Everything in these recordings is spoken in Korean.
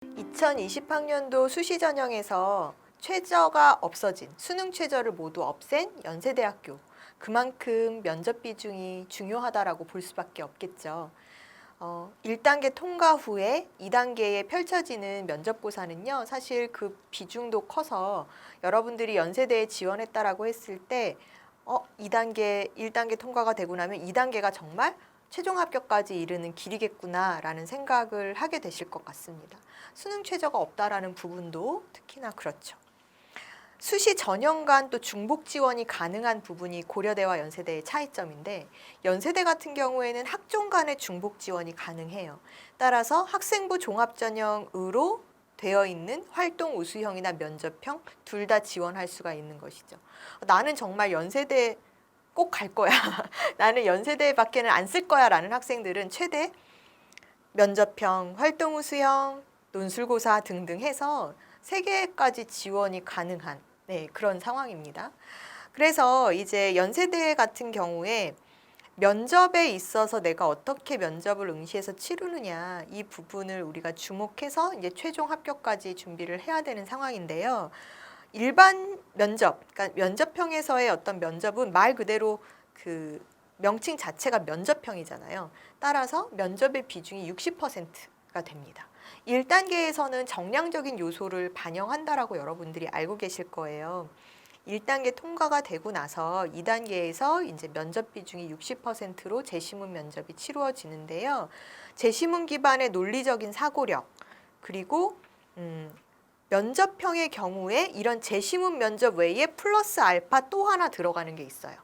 2020학년도 수시 전형에서 최저가 없어진 수능 최저를 모두 없앤 연세대학교. 그만큼 면접 비중이 중요하다라고 볼 수밖에 없겠죠. 1단계 통과 후에 2단계에 펼쳐지는 면접고사는요, 사실 그 비중도 커서 여러분들이 연세대에 지원했다라고 했을 때 2단계, 1단계 통과가 되고 나면 2단계가 정말 최종 합격까지 이르는 길이겠구나라는 생각을 하게 되실 것 같습니다. 수능 최저가 없다라는 부분도 특히나 그렇죠. 수시 전형간 또 중복 지원이 가능한 부분이 고려대와 연세대의 차이점인데, 연세대 같은 경우에는 학종 간의 중복 지원이 가능해요. 따라서 학생부 종합전형으로 되어 있는 활동 우수형이나 면접형 둘 다 지원할 수가 있는 것이죠. 나는 정말 연세대 꼭 갈 거야. 나는 연세대밖에는 안 쓸 거야 라는 학생들은 최대 면접형, 활동 우수형, 논술고사 등등 해서 3개까지 지원이 가능한 그런 상황입니다. 그래서 이제 연세대 같은 경우에 면접에 있어서 내가 어떻게 면접을 응시해서 치르느냐, 이 부분을 우리가 주목해서 이제 최종 합격까지 준비를 해야 되는 상황인데요. 일반 면접, 그러니까 면접형에서의 어떤 면접은 말 그대로 그 명칭 자체가 면접형이잖아요. 따라서 면접의 비중이 60%가 됩니다. 1단계에서는 정량적인 요소를 반영한다라고 여러분들이 알고 계실 거예요. 1단계 통과가 되고 나서 2단계에서 이제 면접 비중이 60%로 재시문 면접이 치루어지는데요. 재시문 기반의 논리적인 사고력, 그리고 면접형의 경우에 이런 재시문 면접 외에 플러스 알파 또 하나 들어가는 게 있어요.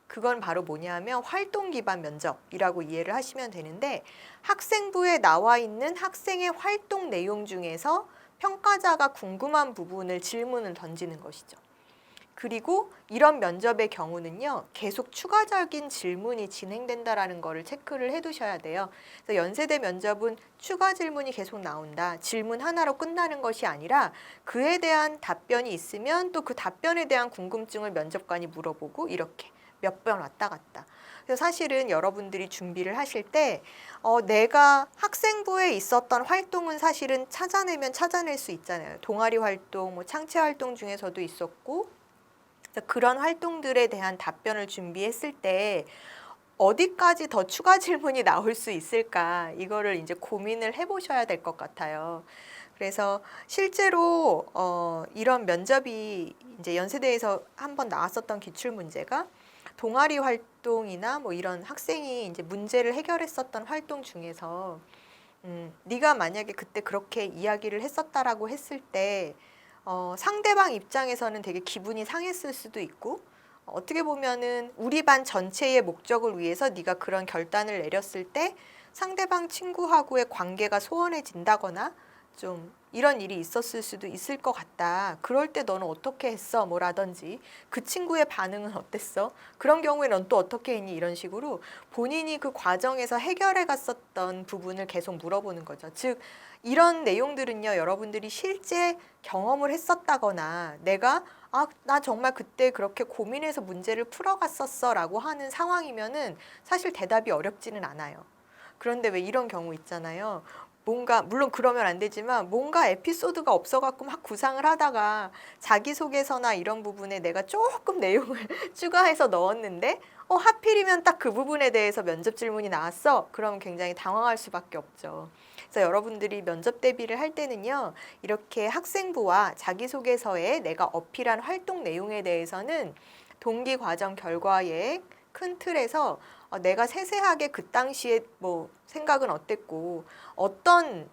그건 바로 뭐냐면 활동 기반 면접이라고 이해를 하시면 되는데, 학생부에 나와 있는 학생의 활동 내용 중에서 평가자가 궁금한 부분을 질문을 던지는 것이죠. 그리고 이런 면접의 경우는요, 계속 추가적인 질문이 진행된다라는 거를 체크를 해두셔야 돼요. 그래서 연세대 면접은 추가 질문이 계속 나온다. 질문 하나로 끝나는 것이 아니라 그에 대한 답변이 있으면 또 그 답변에 대한 궁금증을 면접관이 물어보고 이렇게 몇 번 왔다 갔다. 그래서 사실은 여러분들이 준비를 하실 때 내가 학생부에 있었던 활동은 사실은 찾아내면 찾아낼 수 있잖아요. 동아리 활동, 뭐 창체 활동 중에서도 있었고, 그런 활동들에 대한 답변을 준비했을 때 어디까지 더 추가 질문이 나올 수 있을까, 이거를 이제 고민을 해보셔야 될 것 같아요. 그래서 실제로 이런 면접이 이제 연세대에서 한번 나왔었던 기출 문제가 동아리 활동이나 뭐 이런 학생이 이제 문제를 해결했었던 활동 중에서 네가 만약에 그때 그렇게 이야기를 했었다라고 했을 때 상대방 입장에서는 되게 기분이 상했을 수도 있고, 어떻게 보면은 우리 반 전체의 목적을 위해서 네가 그런 결단을 내렸을 때 상대방 친구하고의 관계가 소원해진다거나 좀 이런 일이 있었을 수도 있을 것 같다. 그럴 때 너는 어떻게 했어? 뭐라든지 그 친구의 반응은 어땠어? 그런 경우에 넌 또 어떻게 했니? 이런 식으로 본인이 그 과정에서 해결해 갔었던 부분을 계속 물어보는 거죠. 즉 이런 내용들은요, 여러분들이 실제 경험을 했었다거나 내가 나 정말 그때 그렇게 고민해서 문제를 풀어갔었어 라고 하는 상황이면은 사실 대답이 어렵지는 않아요. 그런데 왜 이런 경우 있잖아요. 뭔가 물론 그러면 안 되지만 뭔가 에피소드가 없어갖고 막 구상을 하다가 자기소개서나 이런 부분에 내가 조금 내용을 추가해서 넣었는데 하필이면 딱 그 부분에 대해서 면접 질문이 나왔어. 그러면 굉장히 당황할 수밖에 없죠. 그래서 여러분들이 면접 대비를 할 때는요, 이렇게 학생부와 자기소개서에 내가 어필한 활동 내용에 대해서는 동기 과정 결과의 큰 틀에서 내가 세세하게 그 당시에 뭐 생각은 어땠고 어떤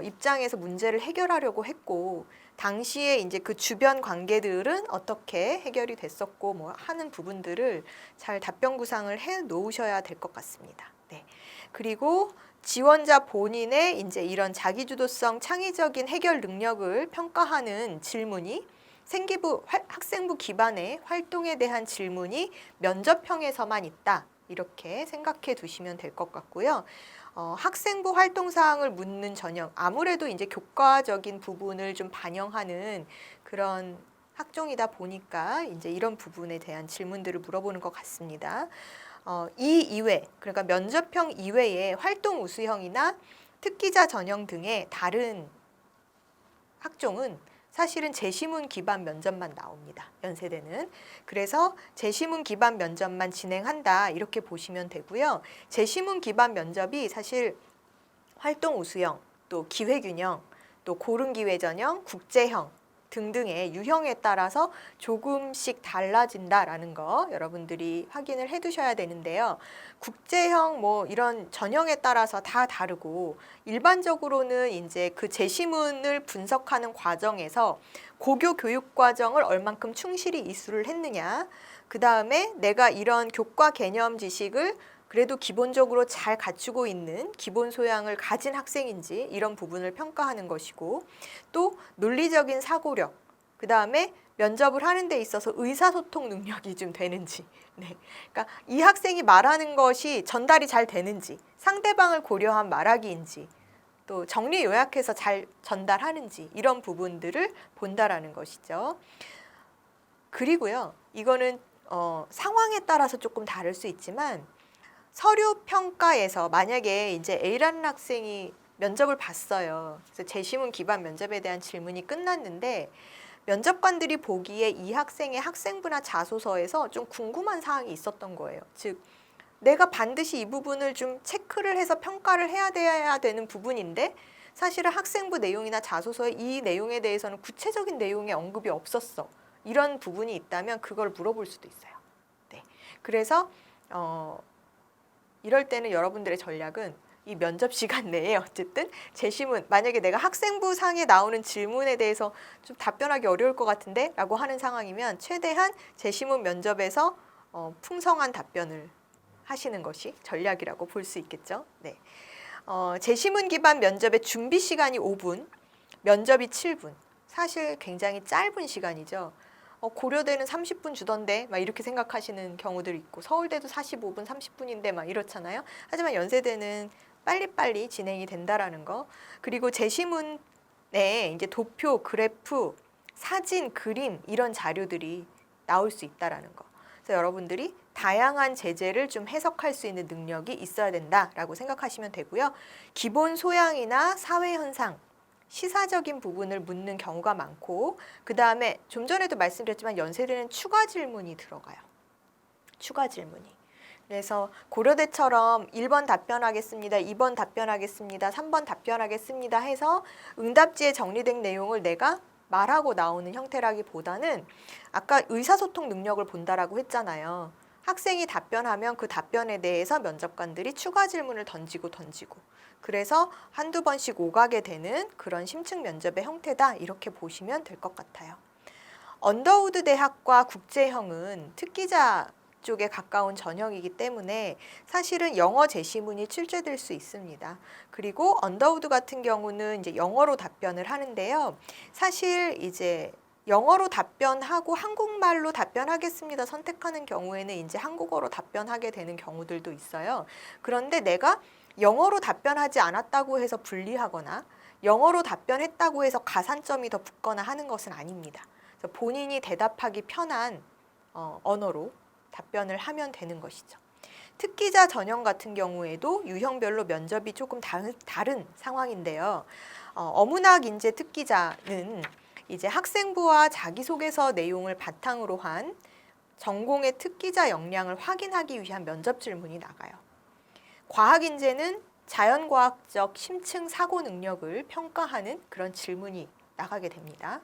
입장에서 문제를 해결하려고 했고 당시에 이제 그 주변 관계들은 어떻게 해결이 됐었고 뭐 하는 부분들을 잘 답변 구상을 해 놓으셔야 될 것 같습니다. 네. 그리고 지원자 본인의 이제 이런 자기주도성, 창의적인 해결 능력을 평가하는 질문이 학생부 기반의 활동에 대한 질문이 면접형에서만 있다. 이렇게 생각해 두시면 될 것 같고요. 학생부 활동 사항을 묻는 전형, 아무래도 이제 교과적인 부분을 좀 반영하는 그런 학종이다 보니까 이제 이런 부분에 대한 질문들을 물어보는 것 같습니다. 이 이외, 그러니까 면접형 이외에 활동 우수형이나 특기자 전형 등의 다른 학종은 사실은 제시문 기반 면접만 나옵니다. 연세대는. 그래서 제시문 기반 면접만 진행한다 이렇게 보시면 되고요. 제시문 기반 면접이 사실 활동 우수형, 또 기회균형, 또 고른기회 전형, 국제형 등등의 유형에 따라서 조금씩 달라진다라는 거 여러분들이 확인을 해 두셔야 되는데요. 국제형 뭐 이런 전형에 따라서 다 다르고 일반적으로는 이제 그 제시문을 분석하는 과정에서 고교 교육 과정을 얼만큼 충실히 이수를 했느냐, 그 다음에 내가 이런 교과 개념 지식을 그래도 기본적으로 잘 갖추고 있는 기본 소양을 가진 학생인지 이런 부분을 평가하는 것이고, 또 논리적인 사고력, 그 다음에 면접을 하는 데 있어서 의사소통 능력이 좀 되는지, 네. 그러니까 이 학생이 말하는 것이 전달이 잘 되는지, 상대방을 고려한 말하기인지, 또 정리 요약해서 잘 전달하는지 이런 부분들을 본다라는 것이죠. 그리고요, 이거는 상황에 따라서 조금 다를 수 있지만 서류 평가에서 만약에 이제 A라는 학생이 면접을 봤어요. 그래서 제시문 기반 면접에 대한 질문이 끝났는데 면접관들이 보기에 이 학생의 학생부나 자소서에서 좀 궁금한 사항이 있었던 거예요. 즉, 내가 반드시 이 부분을 좀 체크를 해서 평가를 해야 되는 부분인데 사실은 학생부 내용이나 자소서에 이 내용에 대해서는 구체적인 내용의 언급이 없었어. 이런 부분이 있다면 그걸 물어볼 수도 있어요. 네. 그래서 이럴 때는 여러분들의 전략은 이 면접 시간 내에 어쨌든 제시문, 만약에 내가 학생부 상에 나오는 질문에 대해서 좀 답변하기 어려울 것 같은데 라고 하는 상황이면 최대한 제시문 면접에서 풍성한 답변을 하시는 것이 전략이라고 볼 수 있겠죠. 네. 제시문 기반 면접의 준비 시간이 5분, 면접이 7분. 사실 굉장히 짧은 시간이죠. 고려대는 30분 주던데 막 이렇게 생각하시는 경우들이 있고, 서울대도 45분, 30분인데 막 이렇잖아요. 하지만 연세대는 빨리빨리 진행이 된다라는 거. 그리고 제시문에 이제 도표, 그래프, 사진, 그림 이런 자료들이 나올 수 있다라는 거. 그래서 여러분들이 다양한 제재를 좀 해석할 수 있는 능력이 있어야 된다라고 생각하시면 되고요. 기본 소양이나 사회 현상, 시사적인 부분을 묻는 경우가 많고, 그 다음에 좀 전에도 말씀드렸지만 연세대는 추가 질문이 들어가요. 추가 질문이. 그래서 고려대처럼 1번 답변하겠습니다, 2번 답변하겠습니다, 3번 답변하겠습니다 해서 응답지에 정리된 내용을 내가 말하고 나오는 형태라기보다는 아까 의사소통 능력을 본다라고 했잖아요. 학생이 답변하면 그 답변에 대해서 면접관들이 추가 질문을 던지고 그래서 한두 번씩 오가게 되는 그런 심층 면접의 형태다 이렇게 보시면 될 것 같아요. 언더우드 대학과 국제형은 특기자 쪽에 가까운 전형이기 때문에 사실은 영어 제시문이 출제될 수 있습니다. 그리고 언더우드 같은 경우는 이제 영어로 답변을 하는데요. 사실 이제 영어로 답변하고 한국말로 답변하겠습니다 선택하는 경우에는 이제 한국어로 답변하게 되는 경우들도 있어요. 그런데 내가 영어로 답변하지 않았다고 해서 불리하거나 영어로 답변했다고 해서 가산점이 더 붙거나 하는 것은 아닙니다. 그래서 본인이 대답하기 편한 언어로 답변을 하면 되는 것이죠. 특기자 전형 같은 경우에도 유형별로 면접이 조금 다른 상황인데요. 어문학 인재 특기자는 이제 학생부와 자기소개서 내용을 바탕으로 한 전공의 특기자 역량을 확인하기 위한 면접 질문이 나가요. 과학 인재는 자연과학적 심층 사고 능력을 평가하는 그런 질문이 나가게 됩니다.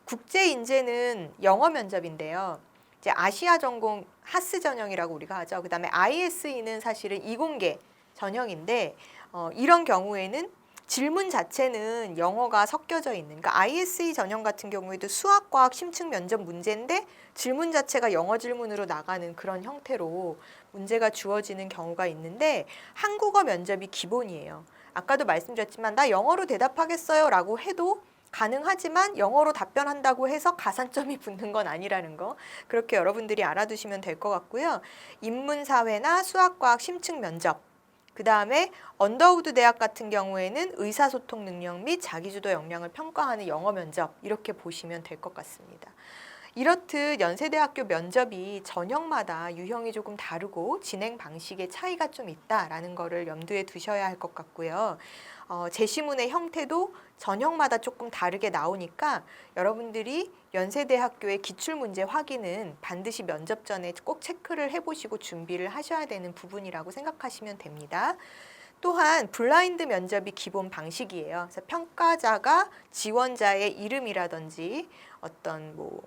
국제 인재는 영어 면접인데요. 이제 아시아 전공 하스 전형이라고 우리가 하죠. 그다음에 ISE는 사실은 이공계 전형인데 이런 경우에는 질문 자체는 영어가 섞여져 있는, 그러니까 ISE 전형 같은 경우에도 수학과학 심층 면접 문제인데 질문 자체가 영어 질문으로 나가는 그런 형태로 문제가 주어지는 경우가 있는데 한국어 면접이 기본이에요. 아까도 말씀드렸지만 나 영어로 대답하겠어요 라고 해도 가능하지만 영어로 답변한다고 해서 가산점이 붙는 건 아니라는 거, 그렇게 여러분들이 알아두시면 될 것 같고요. 인문사회나 수학과학 심층 면접, 그 다음에 언더우드 대학 같은 경우에는 의사소통 능력 및 자기주도 역량을 평가하는 영어 면접 이렇게 보시면 될 것 같습니다. 이렇듯 연세대학교 면접이 전형마다 유형이 조금 다르고 진행 방식의 차이가 좀 있다라는 거를 염두에 두셔야 할 것 같고요. 제시문의 형태도 전형마다 조금 다르게 나오니까 여러분들이 연세대학교의 기출문제 확인은 반드시 면접 전에 꼭 체크를 해보시고 준비를 하셔야 되는 부분이라고 생각하시면 됩니다. 또한 블라인드 면접이 기본 방식이에요. 그래서 평가자가 지원자의 이름이라든지 어떤 뭐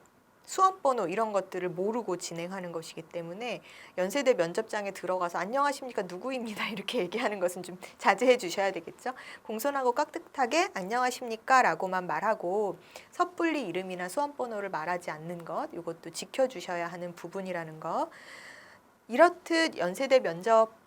수험번호 이런 것들을 모르고 진행하는 것이기 때문에 연세대 면접장에 들어가서 안녕하십니까 누구입니다 이렇게 얘기하는 것은 좀 자제해 주셔야 되겠죠. 공손하고 깍듯하게 안녕하십니까 라고만 말하고 섣불리 이름이나 수험번호를 말하지 않는 것, 이것도 지켜주셔야 하는 부분이라는 거. 이렇듯 연세대 면접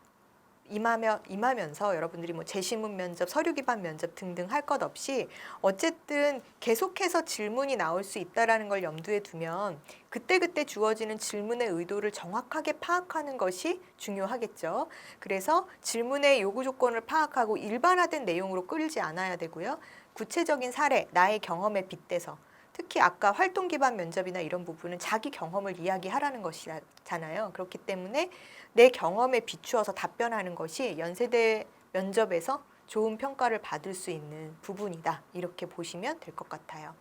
임하면서 여러분들이 뭐 제시문 면접, 서류 기반 면접 등등 할 것 없이 어쨌든 계속해서 질문이 나올 수 있다라는 걸 염두에 두면 그때그때 주어지는 질문의 의도를 정확하게 파악하는 것이 중요하겠죠. 그래서 질문의 요구 조건을 파악하고 일반화된 내용으로 끌지 않아야 되고요. 구체적인 사례, 나의 경험에 빗대서 특히 아까 활동 기반 면접이나 이런 부분은 자기 경험을 이야기하라는 것이잖아요. 그렇기 때문에 내 경험에 비추어서 답변하는 것이 연세대 면접에서 좋은 평가를 받을 수 있는 부분이다. 이렇게 보시면 될 것 같아요.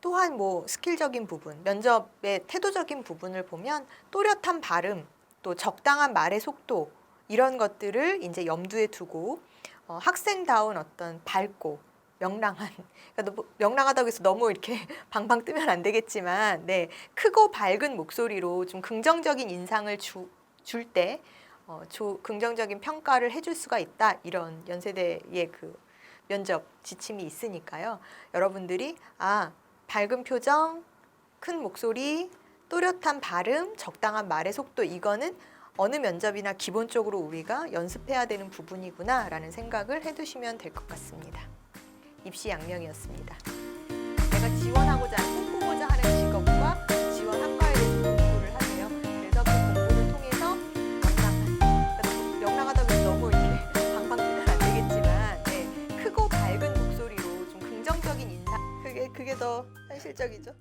또한 뭐 스킬적인 부분, 면접의 태도적인 부분을 보면 또렷한 발음, 또 적당한 말의 속도 이런 것들을 이제 염두에 두고 학생다운 어떤 밝고 명랑한, 그러니까 명랑하다고 해서 너무 이렇게 방방 뜨면 안 되겠지만, 네, 크고 밝은 목소리로 좀 긍정적인 인상을 줄 때 긍정적인 평가를 해줄 수가 있다. 이런 연세대의 그 면접 지침이 있으니까요. 여러분들이 밝은 표정, 큰 목소리, 또렷한 발음, 적당한 말의 속도 이거는 어느 면접이나 기본적으로 우리가 연습해야 되는 부분이구나 라는 생각을 해두시면 될 것 같습니다. 입시 양명이었습니다. 내가 지원하고자 하는, 꿈꾸고자 하는 직업과 지원 학과에 대해서 공부를 하세요. 그래서 그 공부를 통해서 명랑하다고 해서 너무 이렇게 방방 뜨면 안 되겠지만, 네, 크고 밝은 목소리로 좀 긍정적인 인상, 그게 더 현실적이죠.